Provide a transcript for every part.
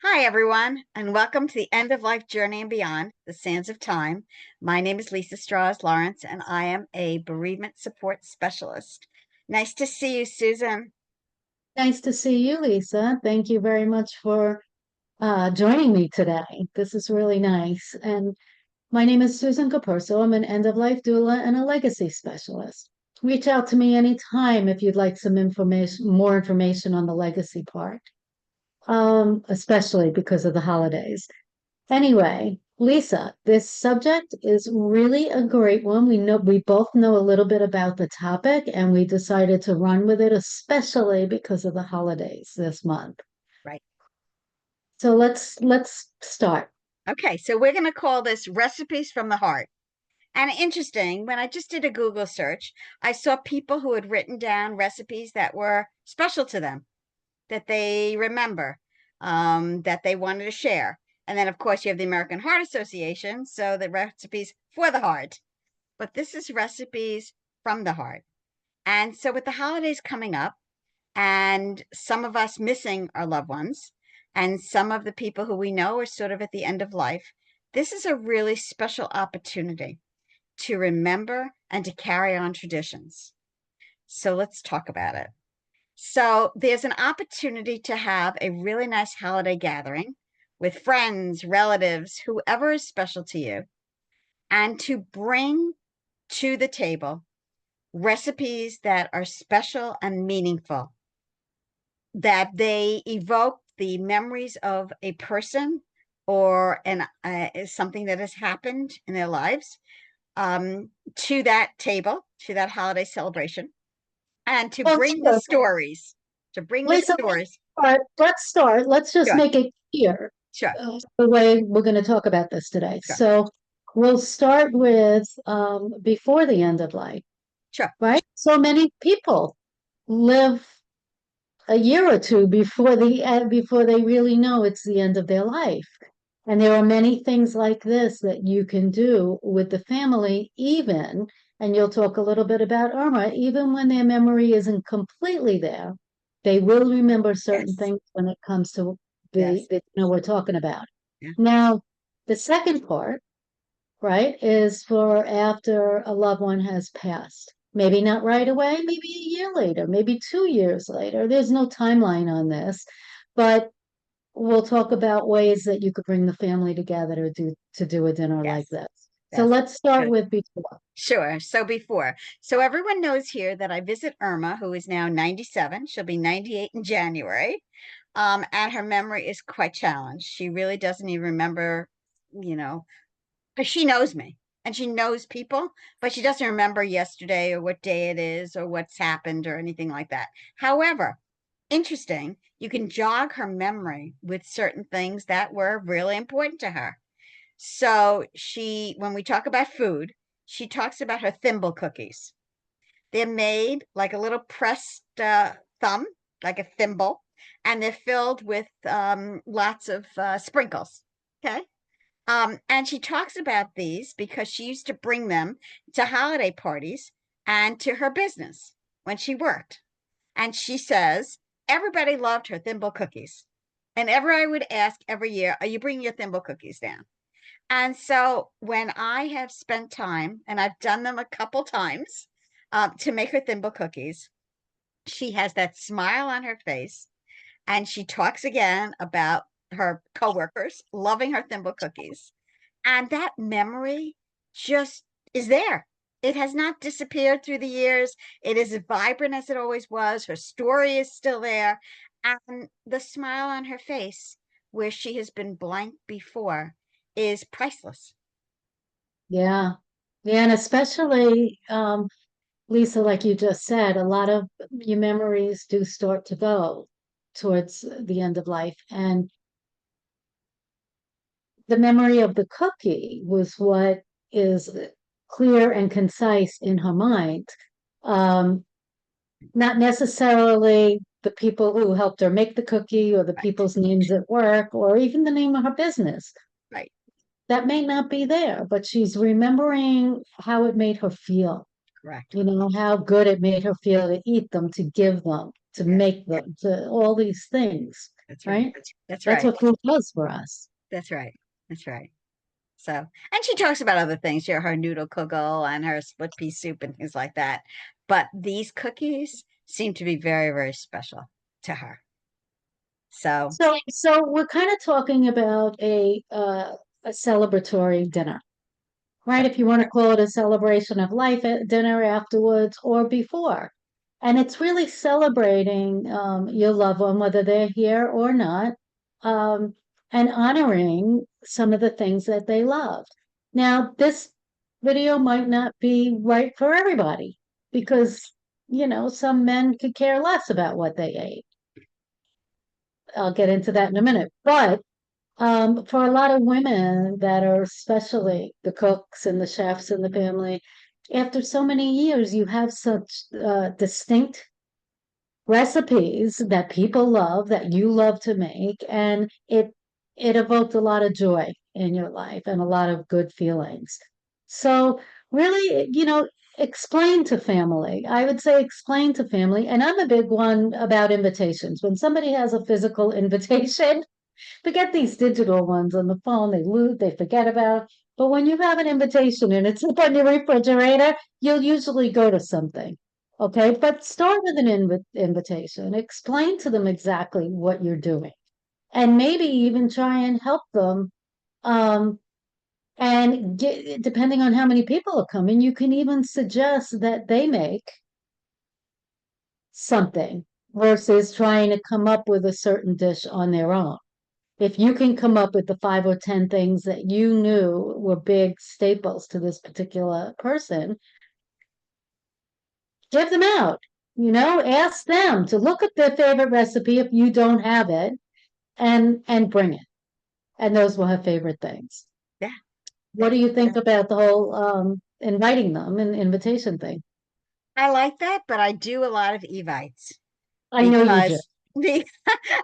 Hi, everyone, and welcome to the End of Life Journey and Beyond, the Sands of Time. My name is Lisa Strahs-Lorenc, and I am a bereavement support specialist. Nice to see you, Susan. Nice to see you, Lisa. Thank you very much for joining me today. This is really nice. And my name is Susan Capurso. I'm an end-of-life doula and a legacy specialist. Reach out to me anytime if you'd like some information, more information on the legacy part, especially because of the holidays. Anyway, Lisa, this subject is really a great one. We both know a little bit about the topic and we decided to run with it, especially because of the holidays this month. Right. So let's start. Okay, so we're going to call this Recipes from the Heart. And interesting, when I just did a Google search, I saw people who had written down recipes that were special to them, that they remember, that they wanted to share. And then, of course, you have the American Heart Association, so the recipes for the heart. But this is recipes from the heart. And so, with the holidays coming up, and some of us missing our loved ones, and some of the people who we know are sort of at the end of life, this is a really special opportunity to remember and to carry on traditions. So, let's talk about it. So, there's an opportunity to have a really nice holiday gathering with friends, relatives, whoever is special to you, and to bring to the table recipes that are special and meaningful, that they evoke the memories of a person or something that has happened in their lives, to that table, to that holiday celebration, and to Well, bring the sure. stories, to bring the Lisa, stories. let's start. Let's just Sure, make it clear sure, the way we're going to talk about this today. sure, So we'll start with before the end of life, sure. right? So many people live a year or two before before they really know it's the end of their life. And there are many things like this that you can do with the family, even, and you'll talk a little bit about Irma, even when their memory isn't completely there, they will remember certain Yes, things when it comes to yes, we're talking about. yeah, Now, the second part, right, is for after a loved one has passed. Maybe not right away, maybe a year later, maybe 2 years later. There's no timeline on this, but we'll talk about ways that you could bring the family together to do a dinner like yes, this. So yes. let's start Good. with before. Sure. So before, so everyone knows here that I visit Irma, who is now 97. She'll be 98 in January. And her memory is quite challenged. She really doesn't even remember, you know, because she knows me and she knows people, but she doesn't remember yesterday or what day it is or what's happened or anything like that. However, interesting, you can jog her memory with certain things that were really important to her. So when we talk about food, she talks about her thimble cookies. They're made like a little pressed thumb, like a thimble, and they're filled with lots of sprinkles. Okay. And she talks about these because she used to bring them to holiday parties and to her business when she worked. And she says everybody loved her thimble cookies. And ever I would ask every year, are you bringing your thimble cookies down? And so when I have spent time, and I've done them a couple times to make her thimble cookies, she has that smile on her face. And she talks again about her coworkers loving her thimble cookies. And that memory just is there. It has not disappeared through the years. It is as vibrant as it always was. Her story is still there. And the smile on her face, where she has been blank before, is priceless. Yeah. Yeah, and especially Lisa, like you just said, a lot of your memories do start to go towards the end of life. And the memory of the cookie was what is clear and concise in her mind. Um, Not necessarily the people who helped her make the cookie or the Right, people's names at work or even the name of her business. right, That may not be there, but she's remembering how it made her feel, correct. how good it made her feel to eat them, to give them, to Yes, make them, to all these things. That's right. right? That's That's right. what food does for us. That's right. That's right. So, and she talks about other things, her noodle kugel and her split pea soup and things like that. But these cookies seem to be very, very special to her. So, So we're kind of talking about a celebratory dinner, right? correct. If you want to call it a celebration of life at dinner afterwards or before. And it's really celebrating your loved one, whether they're here or not, um, and honoring some of the things that they loved. Now, this video might not be right for everybody because, some men could care less about what they ate. I'll get into that in a minute. But for a lot of women that are especially the cooks and the chefs in the family, after so many years, you have such distinct recipes that people love, that you love to make, and it evoked a lot of joy in your life and a lot of good feelings. So really, explain to family. I would say explain to family. And I'm a big one about invitations. When somebody has a physical invitation, forget these digital ones on the phone. They lose, they forget about. But when you have an invitation and it's up on your refrigerator, you'll usually go to something. Okay, but start with an invitation. Explain to them exactly what you're doing, and maybe even try and help them. Um, and depending on how many people are coming, you can even suggest that they make something versus trying to come up with a certain dish on their own. If you can come up with the 5 or 10 things that you knew were big staples to this particular person, give them out. Ask them to look at their favorite recipe if you don't have it, and bring it. And those will have favorite things. Yeah. What Yeah. do you Yeah. think about the whole inviting them and invitation thing? I like that, but I do a lot of evites I know you do. because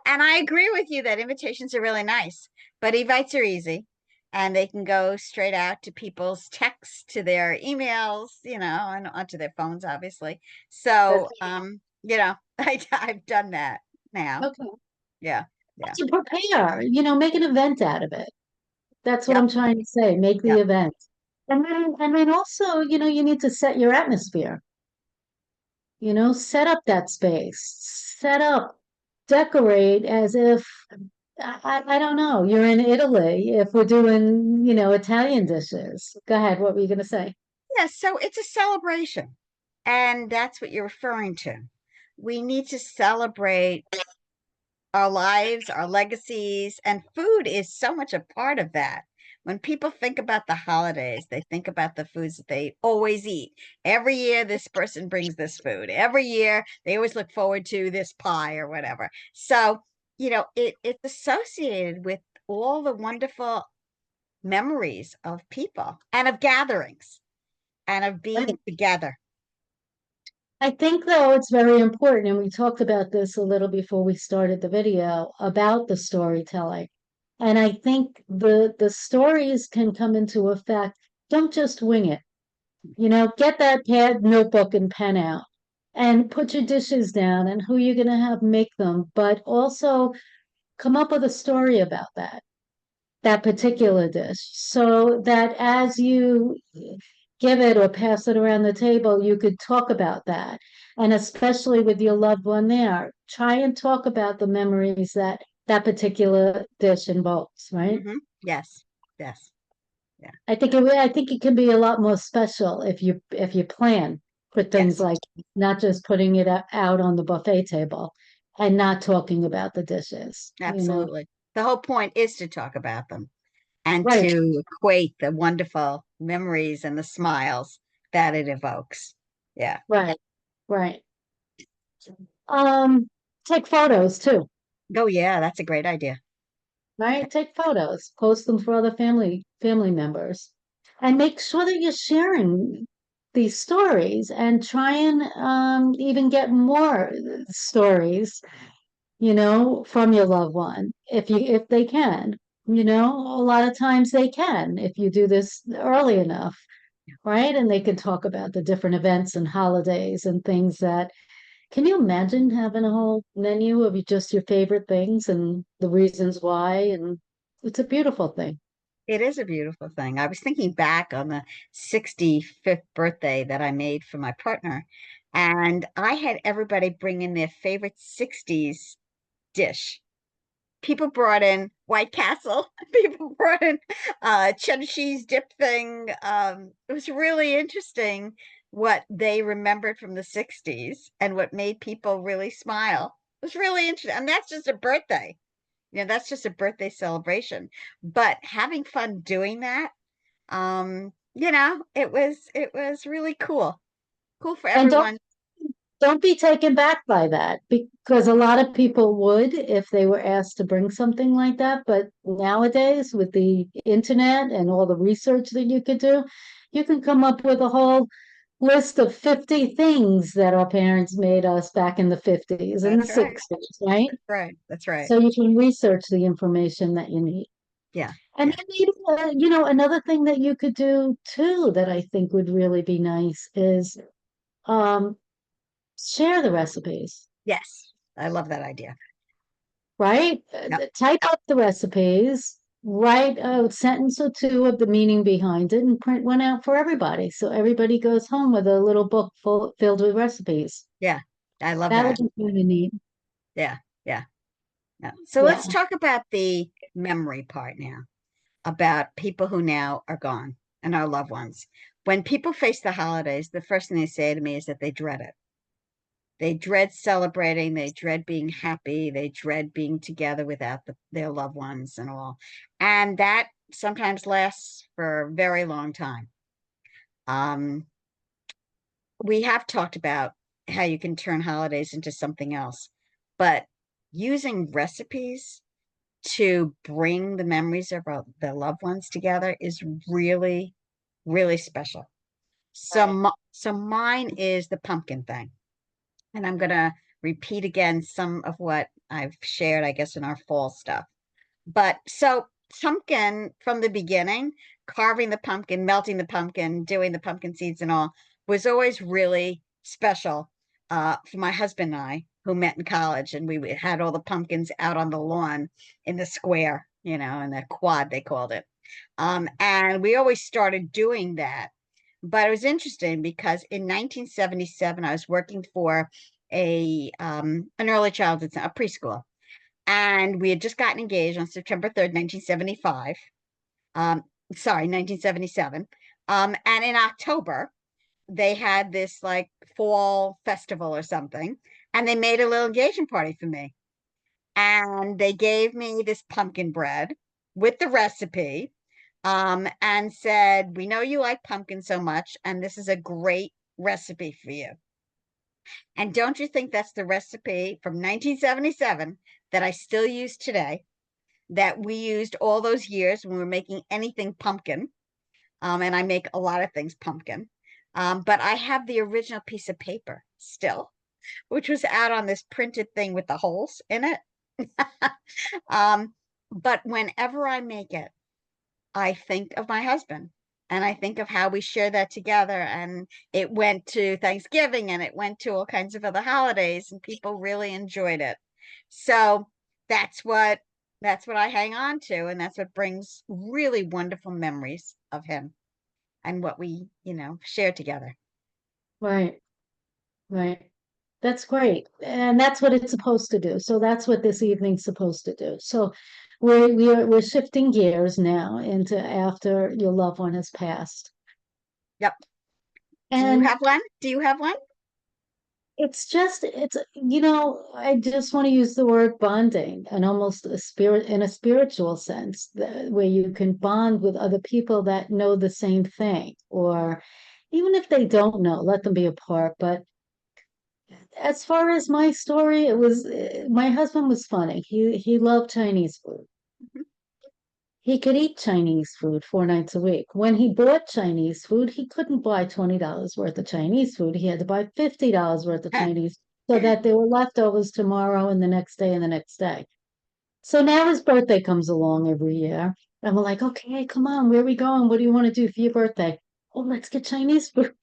and I agree with you that invitations are really nice, but evites are easy and they can go straight out to people's texts, to their emails, and onto their phones, obviously. So, That's I've done that now. okay. Yeah. Yeah. To prepare, make an event out of it. That's what Yep. I'm trying to say. Make the Yep. event. And then also, you need to set your atmosphere. Set up that space. Set up, decorate as if I don't know, you're in Italy if we're doing, Italian dishes. Go ahead, what were you gonna say? Yeah. So it's a celebration. And that's what you're referring to. We need to celebrate our lives, our legacies, and food is so much a part of that. When people think about the holidays, they think about the foods that they always eat. Every year, this person brings this food. Every year, they always look forward to this pie or whatever. So, it's associated with all the wonderful memories of people and of gatherings and of being together. I think though it's very important, and we talked about this a little before we started the video about the storytelling. And I think the stories can come into effect. Don't just wing it. Get that pad, notebook, and pen out and put your dishes down and who you're gonna have make them, but also come up with a story about that particular dish, so that as you give it or pass it around the table, you could talk about that. And especially with your loved one there, try and talk about the memories that that particular dish invokes, right? Yes. Yes. Yeah. I think it can be a lot more special if you plan for things Yes. like not just putting it out on the buffet table and not talking about the dishes. Absolutely. The whole point is to talk about them and Right, to equate the wonderful memories and the smiles that it evokes. Yeah. right, right. Um, take photos too, Oh, yeah, that's a great idea. right? Take photos, post them for other family members, and make sure that you're sharing these stories and try and even get more stories, from your loved one if they can. A lot of times they can if you do this early enough, right? And they can talk about the different events and holidays and things that Can you imagine having a whole menu of just your favorite things and the reasons why? And it's a beautiful thing. It is a beautiful thing. I was thinking back on the 65th birthday that I made for my partner, and I had everybody bring in their favorite 60s dish. People brought in White Castle. People brought in cheddar cheese dip thing. It was really interesting what they remembered from the 60s and what made people really smile. It was really interesting. And that's just a birthday. That's just a birthday celebration. But having fun doing that, it was really cool. Cool for And everyone. don't be taken back by that because a lot of people would if they were asked to bring something like that. But nowadays, with the internet and all the research that you could do, you can come up with a whole list of 50 things that our parents made us back in the 50s and the That's right. 60s, right? That's right. That's right. So you can research the information that you need. Yeah. And Yeah. then maybe, another thing that you could do too that I think would really be nice is um, share the recipes, Yes. I love that idea. right? Yep. Type up the recipes, write a sentence or two of the meaning behind it, and print one out for everybody. So everybody goes home with a little book filled with recipes. Yeah. I love That would that. be really neat. Yeah. Yeah. Yeah. So Yeah. let's talk about the memory part now, about people who now are gone and our loved ones. When people face the holidays, the first thing they say to me is that they dread it. They dread celebrating, they dread being happy, they dread being together without their loved ones and all. And that sometimes lasts for a very long time. Um, we have talked about how you can turn holidays into something else, but using recipes to bring the memories of the loved ones together is really, really special. Right. So mine is the pumpkin thing. And I'm going to repeat again some of what I've shared, I guess, in our fall stuff. But so pumpkin from the beginning, carving the pumpkin, melting the pumpkin, doing the pumpkin seeds and all was always really special for my husband and I, who met in college, and we had all the pumpkins out on the lawn in the square, in the quad they called it. And we always started doing that. But it was interesting because in 1977, I was working for an early childhood, a preschool, and we had just gotten engaged on September 3rd, 1975. Um, sorry, 1977. And in October, they had this like fall festival or something, and they made a little engagement party for me. And they gave me this pumpkin bread with the recipe, and said, "We know you like pumpkin so much, and this is a great recipe for you." And don't you think that's the recipe from 1977 that I still use today, that we used all those years when we were making anything pumpkin? And I make a lot of things pumpkin. But I have the original piece of paper still, which was out on this printed thing with the holes in it. um, but whenever I make it, I think of my husband and I think of how we shared that together. And it went to Thanksgiving and it went to all kinds of other holidays, and people really enjoyed it. So that's what that's what I hang on to, and that's what brings really wonderful memories of him and what we, share together. Right. Right. That's great. And that's what it's supposed to do. So that's what this evening's supposed to do. So we're shifting gears now into after your loved one has passed. Yep. Do you And have one? Do you have one? I just want to use the word bonding and almost in a spiritual sense, where you can bond with other people that know the same thing, or even if they don't know, let them be apart. But as far as my story, it was my husband was funny. He loved Chinese food. Mhm. He could eat Chinese food 4 nights a week. When he bought Chinese food, he couldn't buy $20 worth of Chinese food. He had to buy $50 worth of Chinese so that there were leftovers tomorrow and the next day and the next day. So now his birthday comes along every year. And we're like, okay, come on, where are we going? What do you want to do for your birthday? Oh, let's get Chinese food.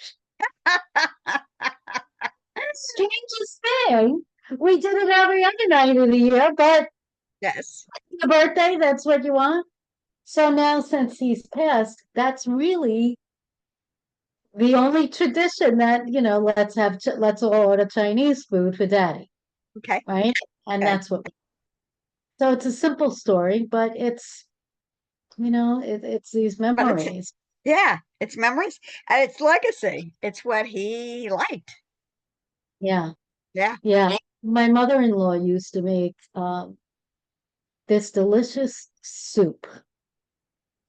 strangest thing. We did it every other night of the year, but Yes. the birthday, that's what you want. So now, since he's passed, that's really the only tradition that, let's all order Chinese food for daddy, Okay. right? And Okay. that's what, so it's a simple story, but it's these But it's, memories. yeah, it's memories and it's legacy. It's what he liked. Yeah. Yeah. Yeah. My mother-in-law used to make this delicious soup.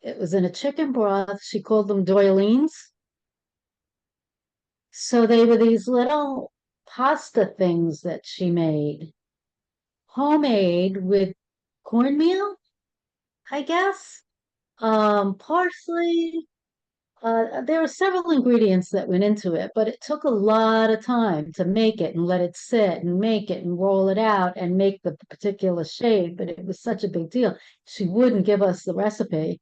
It was in a chicken broth. She called them doilies. So they were these little pasta things that she made, homemade with cornmeal, I guess. Parsley. There were several ingredients that went into it, but it took a lot of time to make it and let it sit and make it and roll it out and make the particular shape. But it was such a big deal. She wouldn't give us the recipe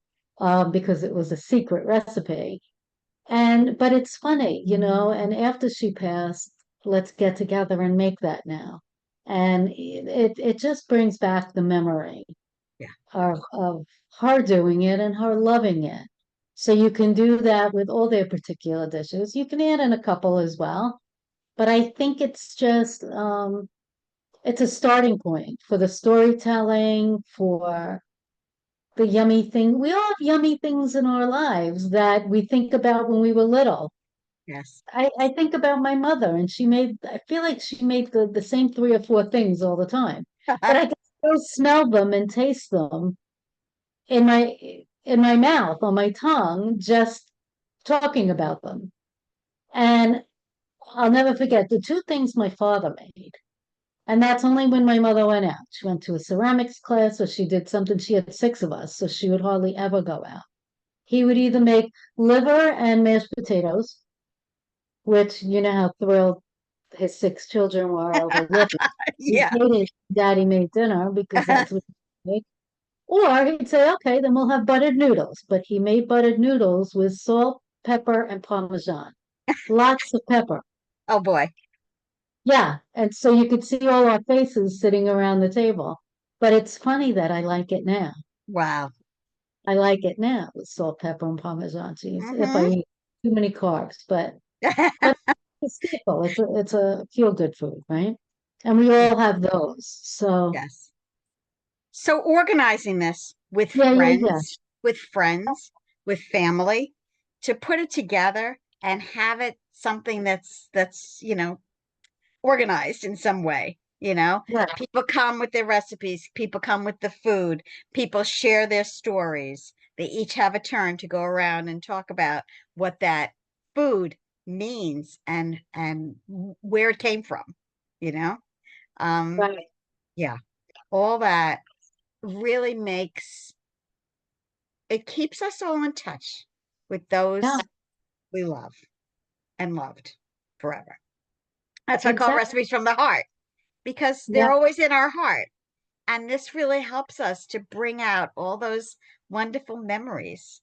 because it was a secret recipe. But it's funny, and after she passed, let's get together and make that now. And it just brings back the memory Yeah. of her doing it and her loving it. So you can do that with all their particular dishes. You can add in a couple as well. But I think it's a starting point for the storytelling, for the yummy thing. We all have yummy things in our lives that we think about when we were little. Yes. I think about my mother, and I feel like she made the same three or four things all the time. But I can still smell them and taste them in my mouth, on my tongue, just talking about them. And I'll never forget the two things my father made. And that's only when my mother went out. She went to a ceramics class or she did something. She had six of us, so she would hardly ever go out. He would either make liver and mashed potatoes, which you know how thrilled his six children were over liver. He Yeah. hated Daddy made dinner because that's what he made. Or he'd say, okay, then we'll have buttered noodles. But he made buttered noodles with salt, pepper, and Parmesan. Lots of pepper. Oh boy. Yeah. And so you could see all our faces sitting around the table. But it's funny that I like it now. Wow. I like it now with salt, pepper, and Parmesan cheese if I Hmm. eat too many carbs. But it's staple. It's a feel good food, right? And we Yeah. all have those. So Yes. So organizing this yeah, yeah, yeah. with friends, with family, to put it together and have it something that's organized in some way, Right. People come with their recipes, people come with the food, people share their stories. They each have a turn to go around and talk about what that food means and where it came from, you know? Um, Right. yeah, all that really makes it keeps us all in touch with Yeah, those we love and loved forever. That's why I call exactly. recipes from the heart because they're Yeah. always in our heart. And this really helps us to bring out all those wonderful memories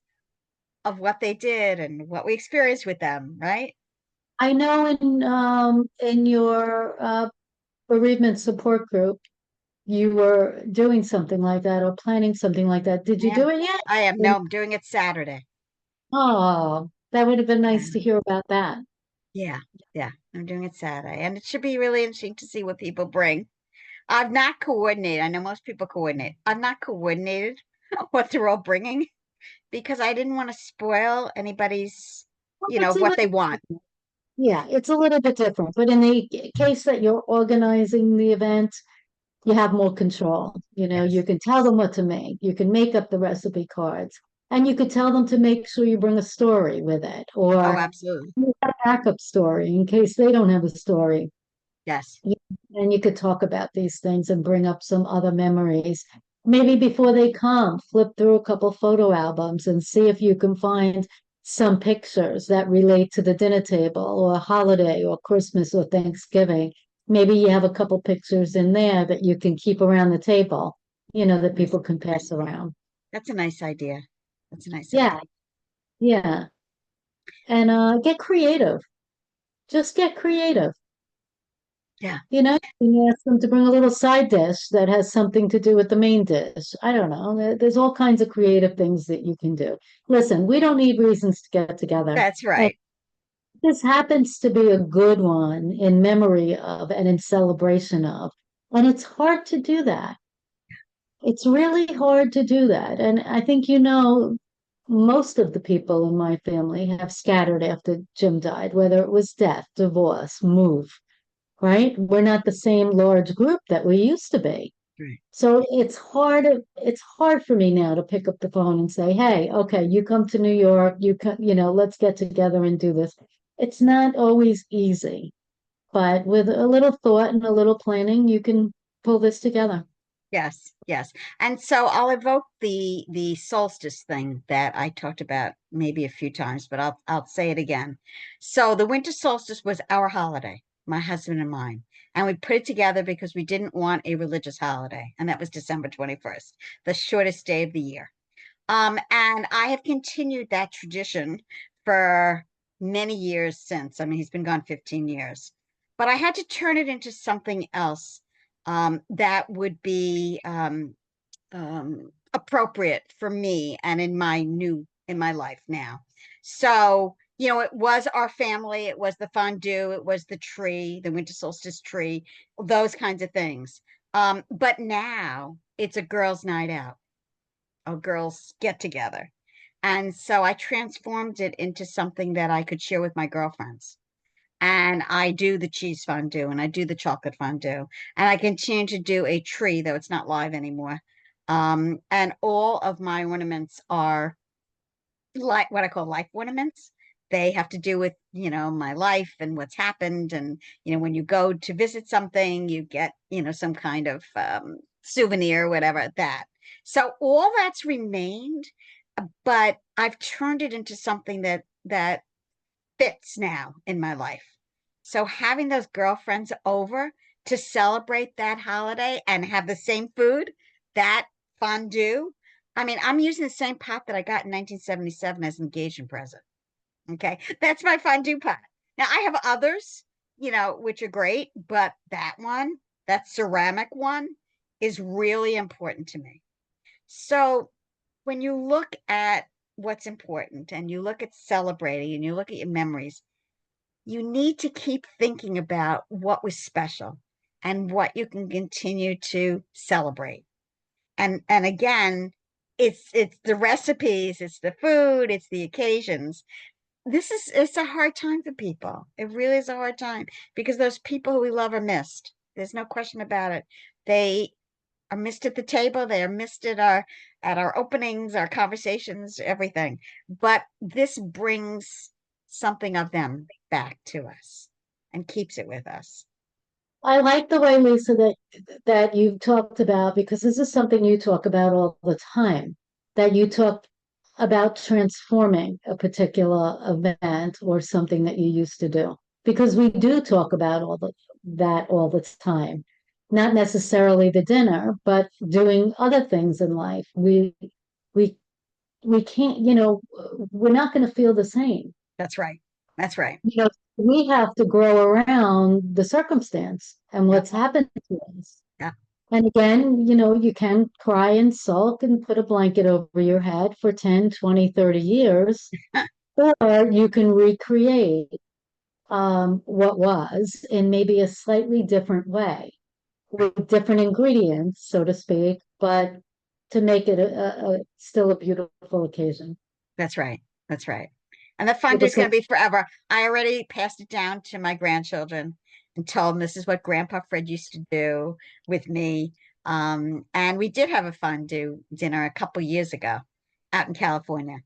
of what they did and what we experienced with them, right? I know in your bereavement support group, you were doing something like that or planning something like that. Did I you am. do it yet? I am. No, I'm doing it Saturday. Oh, that would have been Yeah. nice to hear about that. Yeah. Yeah. I'm doing it Saturday. And it should be really interesting to see what people bring. I've not coordinated. I know most people coordinate. I've not coordinated what they're all bringing because I didn't want to spoil anybody's, Well, it's a what little, they want. yeah, it's a little bit different. But in the case that you're organizing the event, you have more control. You Yes. can tell them what to make. You can make up the recipe cards. And you could tell them to make sure you bring a story with it Oh, or absolutely. a backup story in case they don't have a story. Yes. And you could talk about these things and bring up some other memories. Maybe before they come, flip through a couple photo albums and see if you can find some pictures that relate to the dinner table or a holiday or Christmas or Thanksgiving. Maybe you have a couple pictures in there that you can keep around the table, that Yes. people can pass around. That's a nice idea. That's a nice idea. Yeah, yeah. And get creative. Just get creative. Yeah, You know, you can ask them to bring a little side dish that has something to do with the main dish. I don't know. There's all kinds of creative things that you can do. Listen, we don't need reasons to get together. that's And right. this happens to be a good one in memory of and in celebration of. And it's hard to do that. It's really hard to do that. And I think, most of the people in my family have scattered after Jim died, whether it was death, divorce, move, right? We're not the same large group that we used to be. Right. So it's hard for me now to pick up the phone and say, "Hey, okay, you come to New York, let's get together and do this." It's not always easy, but with a little thought and a little planning, you can pull this together. Yes, yes. And so I'll evoke the solstice thing that I talked about maybe a few times, but I'll say it again. So the winter solstice was our holiday, my husband and mine. And we put it together because we didn't want a religious holiday, and that was December 21st, the shortest day of the year. And I have continued that tradition for many years since. I mean, he's been gone 15 years, but I had to turn it into something else that would be appropriate for me and in my life now. So, it was our family, it was the fondue, it was the tree, the winter solstice tree, those kinds of things. But now it's a girls' night out, a girls' get together. And so I transformed it into something that I could share with my girlfriends. And I do the cheese fondue and I do the chocolate fondue. And I continue to do a tree, though it's not live anymore. And all of my ornaments are like what I call life ornaments. They have to do with, my life and what's happened. And, when you go to visit something, you get, some kind of souvenir, whatever that. So all that's remained, but I've turned it into something that fits now in my life. So having those girlfriends over to celebrate that holiday and have the same food, that fondue. I mean, I'm using the same pot that I got in 1977 as an engagement present. Okay. That's my fondue pot. Now I have others, which are great, but that ceramic one is really important to me. So when you look at what's important and you look at celebrating and you look at your memories, you need to keep thinking about what was special and what you can continue to celebrate. And again, it's the recipes, it's the food, it's the occasions. It's a hard time for people. It really is a hard time because those people who we love are missed. There's no question about it. They are missed at the table, they are missed at our openings, our conversations, everything. But this brings something of them back to us and keeps it with us. I like the way, Lisa, that you talked about, because this is something you talk about all the time, that you talk about transforming a particular event or something that you used to do. Because we do talk about that all the time. Not necessarily the dinner, but doing other things in life. We we can't, we're not going to feel the same. That's right. That's right. You know, we have to grow around the circumstance and Yeah. what's happened to us. Yeah. And again, you can cry and sulk and put a blanket over your head for 10, 20, 30 years, or you can recreate what was in maybe a slightly different way with different ingredients, so to speak, but to make it still a beautiful occasion. That's right. That's right. And the fondue People is going say, to be forever. I already passed it down to my grandchildren and told them this is what Grandpa Fred used to do with me. And we did have a fondue dinner a couple years ago out in California.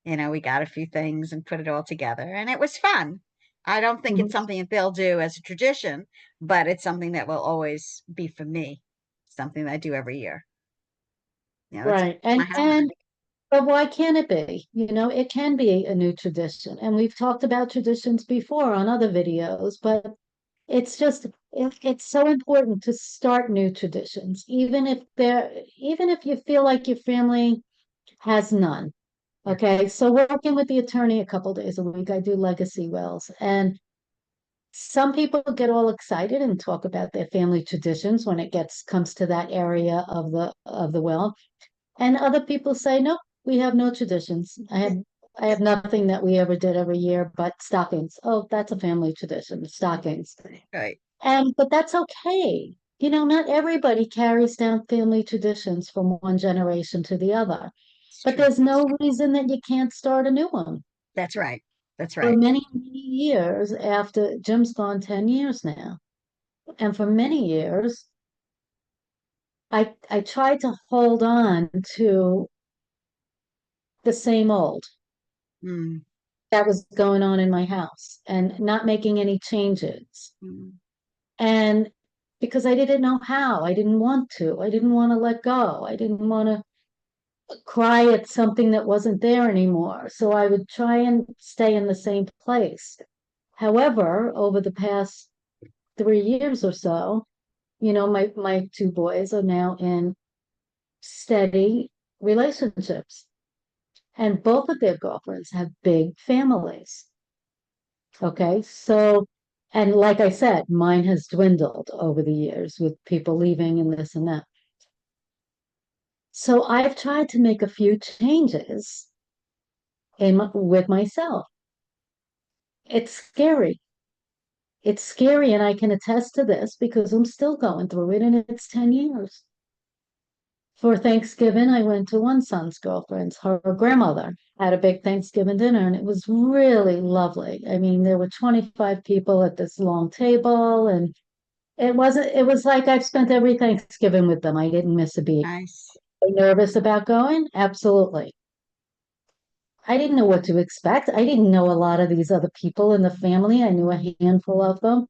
We got a few things and put it all together, and it was fun. I don't think it's "Mhm." something that they'll do as a tradition, but it's something that will always be for me, something that I do every year. It's Right. my holiday. But why can't it be? It can be a new tradition. And we've talked about traditions before on other videos, but it's so important to start new traditions, even if you feel like your family has none. Yeah. Okay. So working with the attorney a couple days a week, I do legacy wills. And Some people get all excited and talk about their family traditions when it gets comes to that area of the will. And other people say, no, we have no traditions. I have nothing that we ever did every year but stockings. Oh, that's a family tradition, stockings. Right. And but that's okay. You know, not everybody carries down family traditions from one generation to the other. It's But true. there's no reason that you can't start a new one. That's right. That's For right. many, many years after Jim's gone 10 years now. And for many years, I tried to hold on to the same old Mm, that was going on in my house and not making any changes. mm, And because I didn't know how, I didn't want to. I didn't want to let go. I didn't want to cry at something that wasn't there anymore. So I would try and stay in the same place. However, over the past 3 years or so, you know, my two boys are now in steady relationships, and both of their girlfriends have big families. Okay, so, and like I said, mine has dwindled over the years with people leaving and this and that. So I've tried to make a few changes with myself. It's scary. It's scary, and I can attest to this because I'm still going through it, and it's 10 years. For Thanksgiving, I went to one son's girlfriend's. Her grandmother had a big Thanksgiving dinner, and it was really lovely. I mean, there were 25 people at this long table, and it was like I've spent every Thanksgiving with them. I didn't miss a beat. nice. Are you nervous about going? Absolutely. I didn't know what to expect. I didn't know a lot of these other people in the family. I knew a handful of them.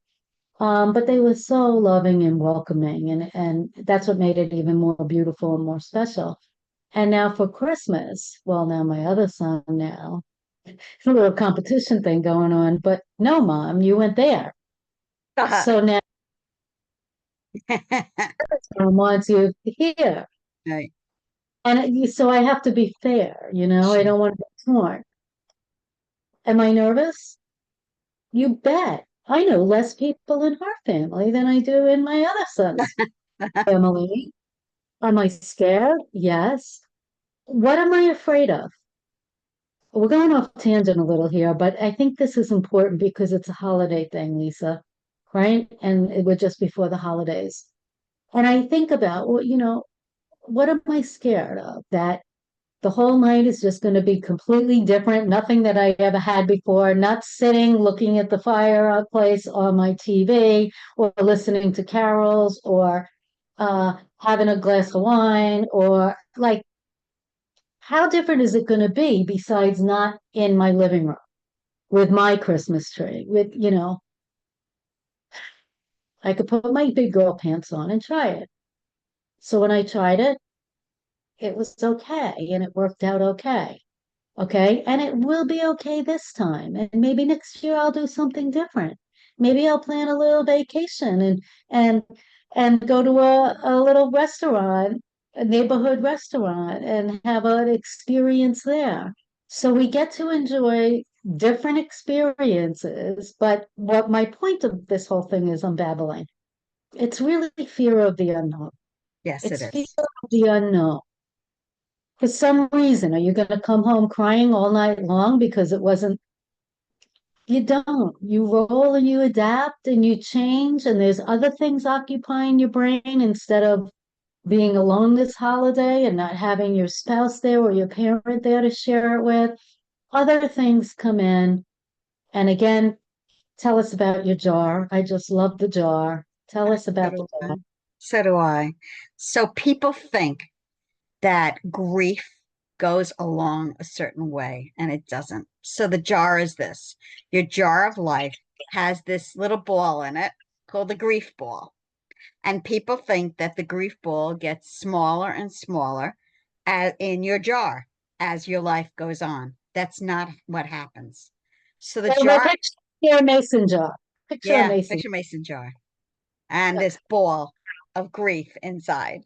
But they were so loving and welcoming, and that's what made it even more beautiful and more special. And now for Christmas, well, now my other son now, it's a little competition thing going on, but no, Mom, you went there. So now Mom wants you here. Right. So I have to be fair, you know, I Sure. don't want to be torn. Am I nervous? You bet. I know less people in her family than I do in my other son's family. Am I scared? Yes. What am I afraid of? We're going off tangent a little here, but I think this is important because it's a holiday thing, Lisa, right? And it was just before the holidays. And I think about, well, you know, what am I scared of? That the whole night is just going to be completely different, nothing that I ever had before, not sitting looking at the fireplace on my TV or listening to carols or having a glass of wine or like, how different is it going to be besides not in my living room with my Christmas tree? With, you know, I could put my big girl pants on and try it. So when I tried it, it was okay and it worked out okay. Okay. And it will be okay this time. And maybe next year I'll do something different. Maybe I'll plan a little vacation and and go to a little restaurant, a neighborhood restaurant, and have an experience there. So we get to enjoy different experiences. But what my point of this whole thing is, I'm babbling. It's really fear of the unknown. Yes, it It's fear is. of the unknown. For some reason, are you going to come home crying all night long because it wasn't? You don't. You roll and you adapt and you change, and there's other things occupying your brain instead of being alone this holiday and not having your spouse there or your parent there to share it with. Other things come in. And again, tell us about your jar. I just love the jar. Tell us So about the do jar. I. So do I. So people think that grief goes along a certain way, and it doesn't. So the jar is this. Your jar of life has this little ball in it called the grief ball. And people think that the grief ball gets smaller and smaller in your jar as your life goes on. That's not what happens. So the Well, jar, picture a mason jar. Picture a yeah, mason. picture mason jar and Okay. this ball of grief inside.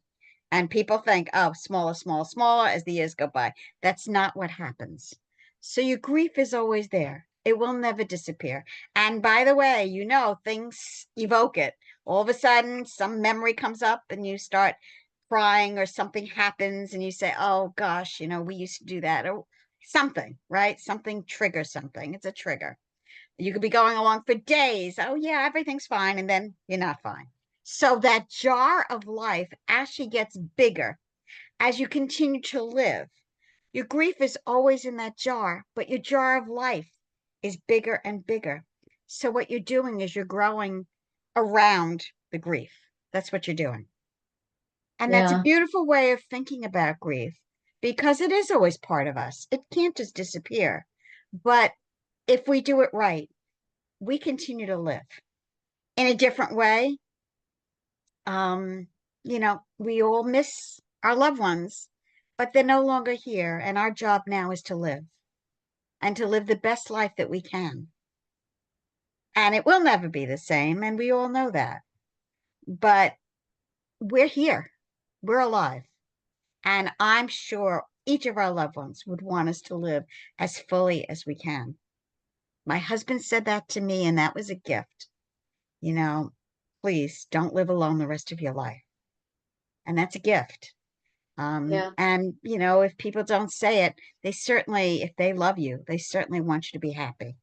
And people think, oh, smaller, smaller, smaller as the years go by. That's not what happens. So your grief is always there. It will never disappear. And by the way, you know, things evoke it. All of a sudden, some memory comes up and you start crying, or something happens and you say, oh gosh, you know, we used to do that, or something, right? Something triggers something. It's a trigger. You could be going along for days. Oh, yeah, everything's fine. And then you're not fine. So that jar of life, as she gets bigger, as you continue to live, your grief is always in that jar, but your jar of life is bigger and bigger. So what you're doing is you're growing around the grief. That's what you're doing. And that's a Yeah, beautiful way of thinking about grief, because it is always part of us. It can't just disappear. But if we do it right, we continue to live in a different way. Um, you know, we all miss our loved ones, but they're no longer here. And our job now is to live, and to live the best life that we can. And it will never be the same. And we all know that. But we're here, we're alive. And I'm sure each of our loved ones would want us to live as fully as we can. My husband said that to me, and that was a gift. You know, please don't live alone the rest of your life. And that's a gift. yeah, And, you know, if people don't say it, they certainly, if they love you, they certainly want you to be happy,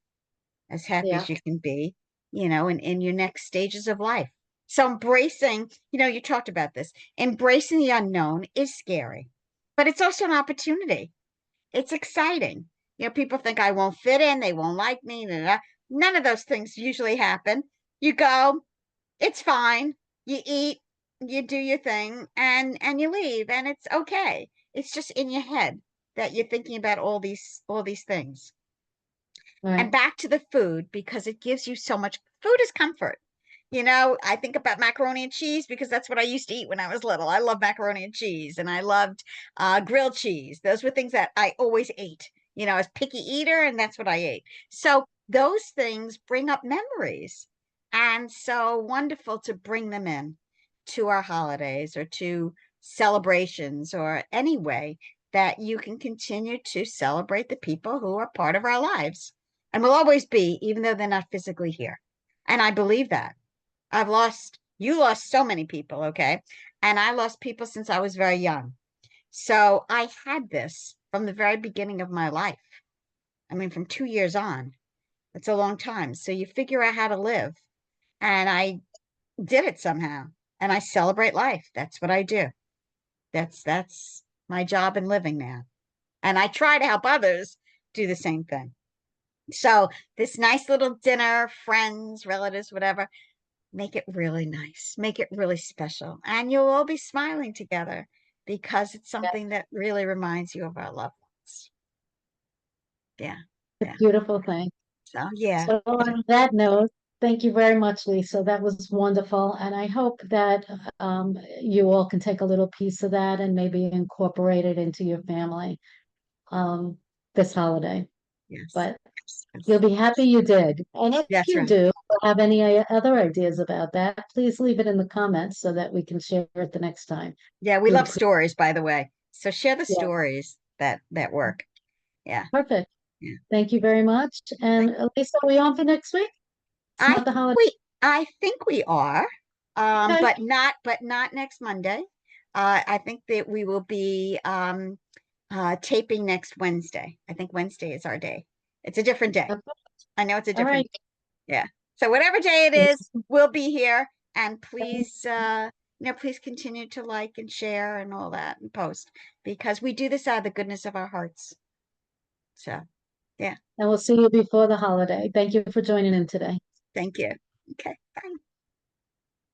as happy yeah, as you can be, you know, in your next stages of life. So embracing, you know, you talked about this, embracing the unknown is scary, but it's also an opportunity. It's exciting. You know, people think I won't fit in, they won't like me. Blah, blah. None of those things usually happen. You go, it's fine. You eat, you do your thing, and you leave, and it's okay. It's just in your head that you're thinking about all these things. And right. back to the food, because it gives you so much. Food is comfort. You know, I think about macaroni and cheese because that's what I used to eat when I was little. I love macaroni and cheese, and I loved grilled cheese. Those were things that I always ate. You know, I was a picky eater, and that's what I ate. So those things bring up memories. And so wonderful to bring them in to our holidays or to celebrations, or any way that you can continue to celebrate the people who are part of our lives and will always be, even though they're not physically here. And I believe that. You lost so many people, okay? And I lost people since I was very young. So I had this from the very beginning of my life. I mean, from 2 years on. It's a long time. So you figure out how to live. And I did it somehow. And I celebrate life. That's what I do. That's my job in living now. And I try to help others do the same thing. So this nice little dinner, friends, relatives, whatever, make it really nice, make it really special. And you'll all be smiling together because it's Yeah, something that really reminds you of our loved ones. Yeah. it's Yeah. a beautiful thing. So yeah. So on that note, thank you very much, Lisa. That was wonderful. And I hope that you all can take a little piece of that and maybe incorporate it into your family um, this holiday. Yes. But you'll Yes. be happy you did. And if That's you right. do have any other ideas about that, please leave it in the comments so that we can share it the next time. Yeah, we We'd love appreciate stories, by the way. So share the Yeah, stories that work. Yeah. perfect. Yeah. Thank you very much. And Thank Lisa, are we on for next week? It's I not the think holiday. we I think we are. Okay. But not next Monday. I think that we will be taping next Wednesday. I think Wednesday is our day. It's a different day. Okay. I know it's a All different, right. yeah. So whatever day it is, we'll be here. And please, please continue to like and share and all that and post, because we do this out of the goodness of our hearts. So yeah, And we'll see you before the holiday. Thank you for joining in today. thank you. Okay, bye.